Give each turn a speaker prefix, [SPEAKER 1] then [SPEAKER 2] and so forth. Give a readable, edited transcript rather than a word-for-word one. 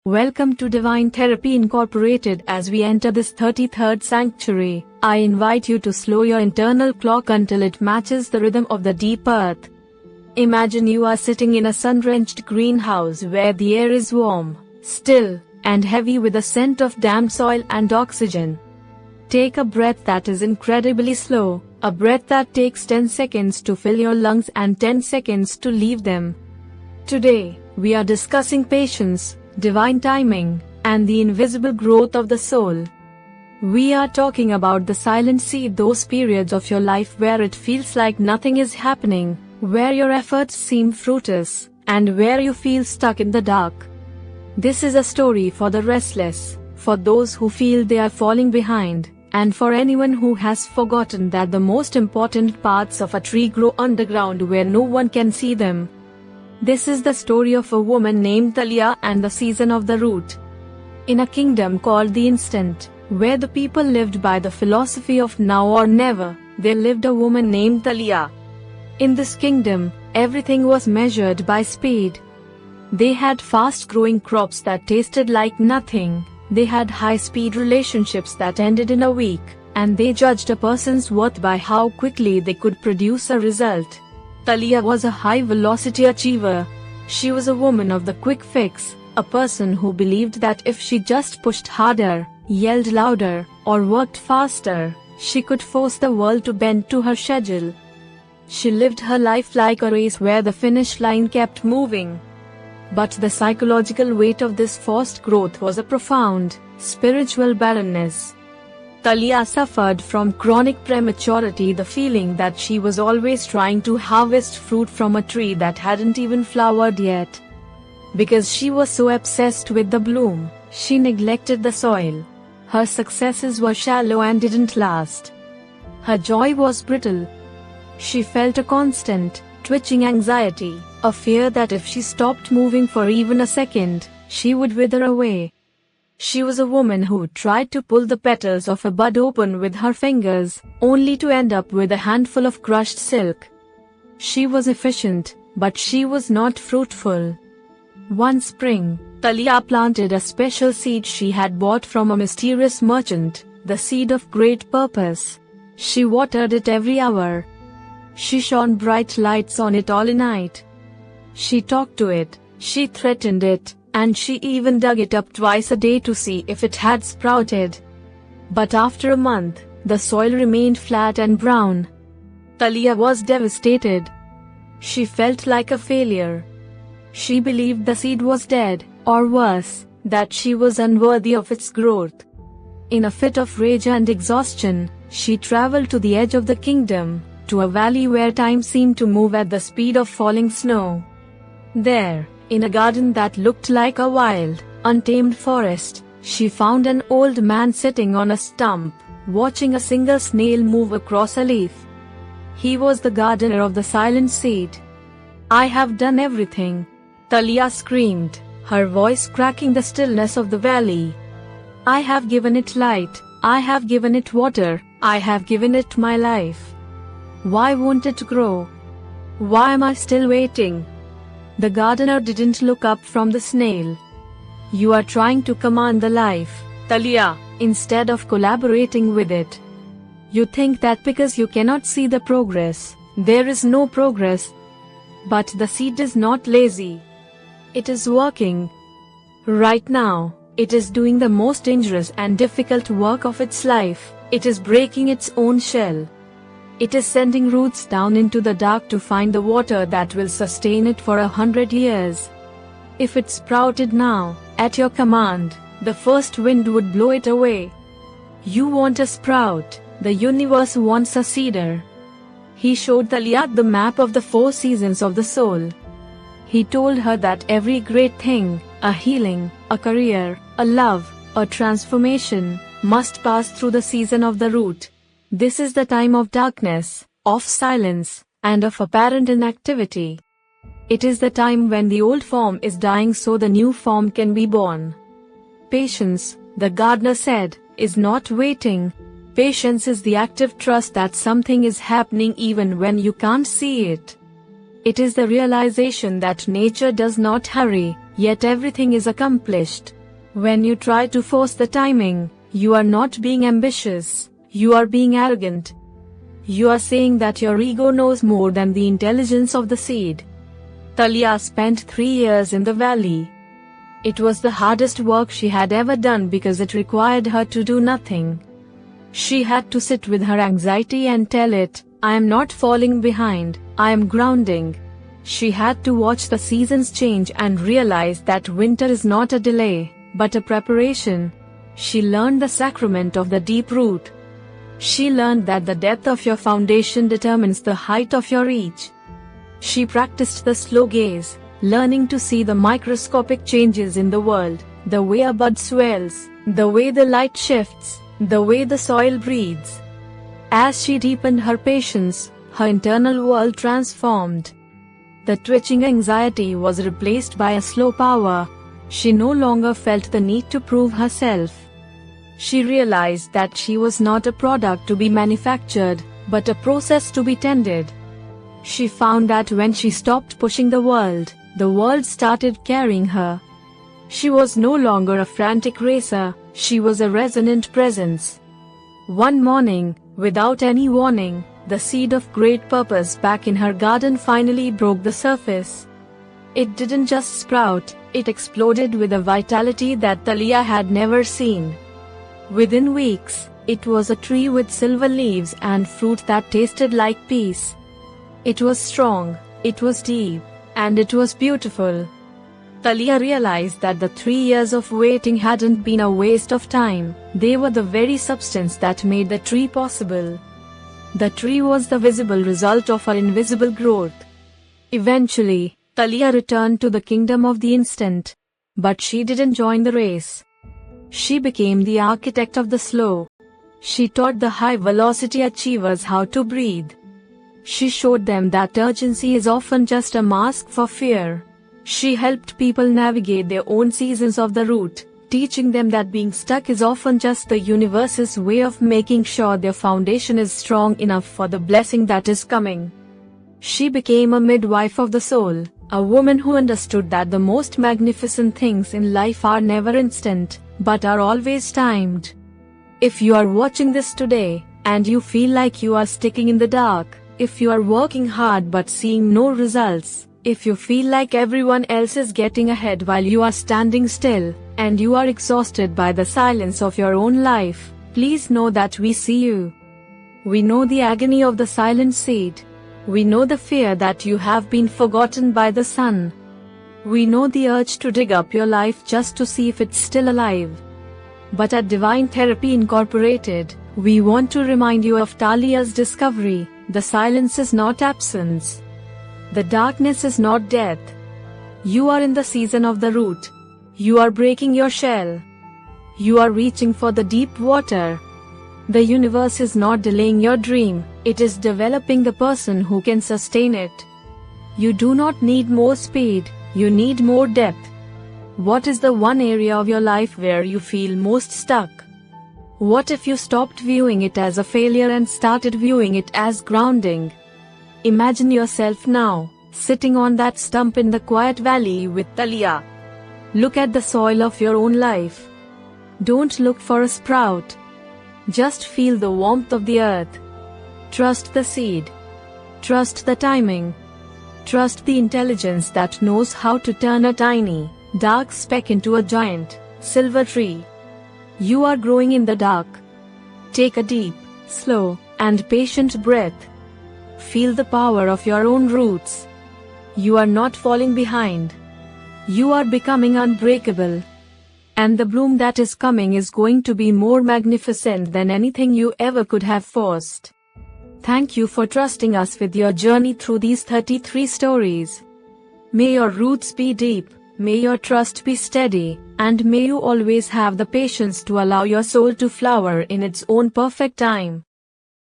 [SPEAKER 1] Welcome to Divine Therapy Incorporated. As we enter this 33rd sanctuary, I invite you to slow your internal clock until it matches the rhythm of the deep earth. Imagine you are sitting in a sun-drenched greenhouse where the air is warm, still, and heavy with the scent of damp soil and oxygen. Take a breath that is incredibly slow, a breath that takes 10 seconds to fill your lungs and 10 seconds to leave them. Today, we are discussing patience, divine timing, and the invisible growth of the soul. We are talking about the silent seed, those periods of your life where it feels like nothing is happening, where your efforts seem fruitless, and where you feel stuck in the dark. This is a story for the restless, for those who feel they are falling behind, and for anyone who has forgotten that the most important parts of a tree grow underground where no one can see them. This is the story of a woman named Thalia and the season of the root. In a kingdom called the Instant, where the people lived by the philosophy of now or never, there lived a woman named Thalia. In this kingdom, everything was measured by speed. They had fast-growing crops that tasted like nothing, they had high-speed relationships that ended in a week, and they judged a person's worth by how quickly they could produce a result. Thalia was a high-velocity achiever. She was a woman of the quick fix, a person who believed that if she just pushed harder, yelled louder, or worked faster, she could force the world to bend to her schedule. She lived her life like a race where the finish line kept moving. But the psychological weight of this forced growth was a profound, spiritual barrenness. Thalia suffered from chronic prematurity, the feeling that she was always trying to harvest fruit from a tree that hadn't even flowered yet. Because she was so obsessed with the bloom, she neglected the soil. Her successes were shallow and didn't last. Her joy was brittle. She felt a constant, twitching anxiety, a fear that if she stopped moving for even a second, she would wither away. She was a woman who tried to pull the petals of a bud open with her fingers, only to end up with a handful of crushed silk. She was efficient, but she was not fruitful. One spring, Thalia planted a special seed she had bought from a mysterious merchant, the seed of great purpose. She watered it every hour. She shone bright lights on it all night. She talked to it, she threatened it, and she even dug it up twice a day to see if it had sprouted. But after a month, the soil remained flat and brown. Thalia was devastated. She felt like a failure. She believed the seed was dead, or worse, that she was unworthy of its growth. In a fit of rage and exhaustion, she traveled to the edge of the kingdom, to a valley where time seemed to move at the speed of falling snow. There, in a garden that looked like a wild, untamed forest, she found an old man sitting on a stump, watching a single snail move across a leaf. He was the gardener of the silent seed. "I have done everything," Thalia screamed, her voice cracking the stillness of the valley. "I have given it light, I have given it water, I have given it my life. Why won't it grow? Why am I still waiting?" The gardener didn't look up from the snail. "You are trying to command the life, Thalia, instead of collaborating with it. You think that because you cannot see the progress, there is no progress. But the seed is not lazy. It is working. Right now, it is doing the most dangerous and difficult work of its life. It is breaking its own shell. It is sending roots down into the dark to find the water that will sustain it for 100 years. If it sprouted now, at your command, the first wind would blow it away. You want a sprout, the universe wants a cedar." He showed Thalia the map of the 4 seasons of the soul. He told her that every great thing, a healing, a career, a love, a transformation, must pass through the season of the root. This is the time of darkness, of silence, and of apparent inactivity. It is the time when the old form is dying so the new form can be born. Patience, the gardener said, is not waiting. Patience is the active trust that something is happening even when you can't see it. It is the realization that nature does not hurry, yet everything is accomplished. When you try to force the timing, you are not being ambitious, you are being arrogant. You are saying that your ego knows more than the intelligence of the seed. Talia spent 3 years in the valley. It was the hardest work she had ever done because it required her to do nothing. She had to sit with her anxiety and tell it, I am not falling behind, I am grounding. She had to watch the seasons change and realize that winter is not a delay, but a preparation. She learned the sacrament of the deep root. She learned that the depth of your foundation determines the height of your reach. She practiced the slow gaze, learning to see the microscopic changes in the world, the way a bud swells, the way the light shifts, the way the soil breathes. As she deepened her patience, her internal world transformed. The twitching anxiety was replaced by a slow power. She no longer felt the need to prove herself. She realized that she was not a product to be manufactured, but a process to be tended. She found that when she stopped pushing the world started carrying her. She was no longer a frantic racer, she was a resonant presence. One morning, without any warning, the seed of great purpose back in her garden finally broke the surface. It didn't just sprout, it exploded with a vitality that Talia had never seen. Within weeks, it was a tree with silver leaves and fruit that tasted like peace. It was strong, it was deep, and it was beautiful. Talia realized that the 3 years of waiting hadn't been a waste of time, they were the very substance that made the tree possible. The tree was the visible result of her invisible growth. Eventually, Talia returned to the kingdom of the instant. But she didn't join the race. She became the architect of the slow. She taught the high-velocity achievers how to breathe. She showed them that urgency is often just a mask for fear. She helped people navigate their own seasons of the route, teaching them that being stuck is often just the universe's way of making sure their foundation is strong enough for the blessing that is coming. She became a midwife of the soul, a woman who understood that the most magnificent things in life are never instant, but are always timed. If you are watching this today, and you feel like you are sticking in the dark, if you are working hard but seeing no results, if you feel like everyone else is getting ahead while you are standing still, and you are exhausted by the silence of your own life, please know that we see you. We know the agony of the silent seed. We know the fear that you have been forgotten by the sun. We know the urge to dig up your life just to see if it's still alive. But at Divine Therapy Incorporated, we want to remind you of Talia's discovery. The silence is not absence. The darkness is not death. You are in the season of the root. You are breaking your shell. You are reaching for the deep water. The universe is not delaying your dream, it is developing the person who can sustain it. You do not need more speed, you need more depth. What is the one area of your life where you feel most stuck? What if you stopped viewing it as a failure and started viewing it as grounding? Imagine yourself now, sitting on that stump in the quiet valley with Talia. Look at the soil of your own life. Don't look for a sprout. Just feel the warmth of the earth. Trust the seed. Trust the timing. Trust the intelligence that knows how to turn a tiny, dark speck into a giant, silver tree. You are growing in the dark. Take a deep, slow, and patient breath. Feel the power of your own roots. You are not falling behind. You are becoming unbreakable. And the bloom that is coming is going to be more magnificent than anything you ever could have forced. Thank you for trusting us with your journey through these 33 stories. May your roots be deep, may your trust be steady, and may you always have the patience to allow your soul to flower in its own perfect time.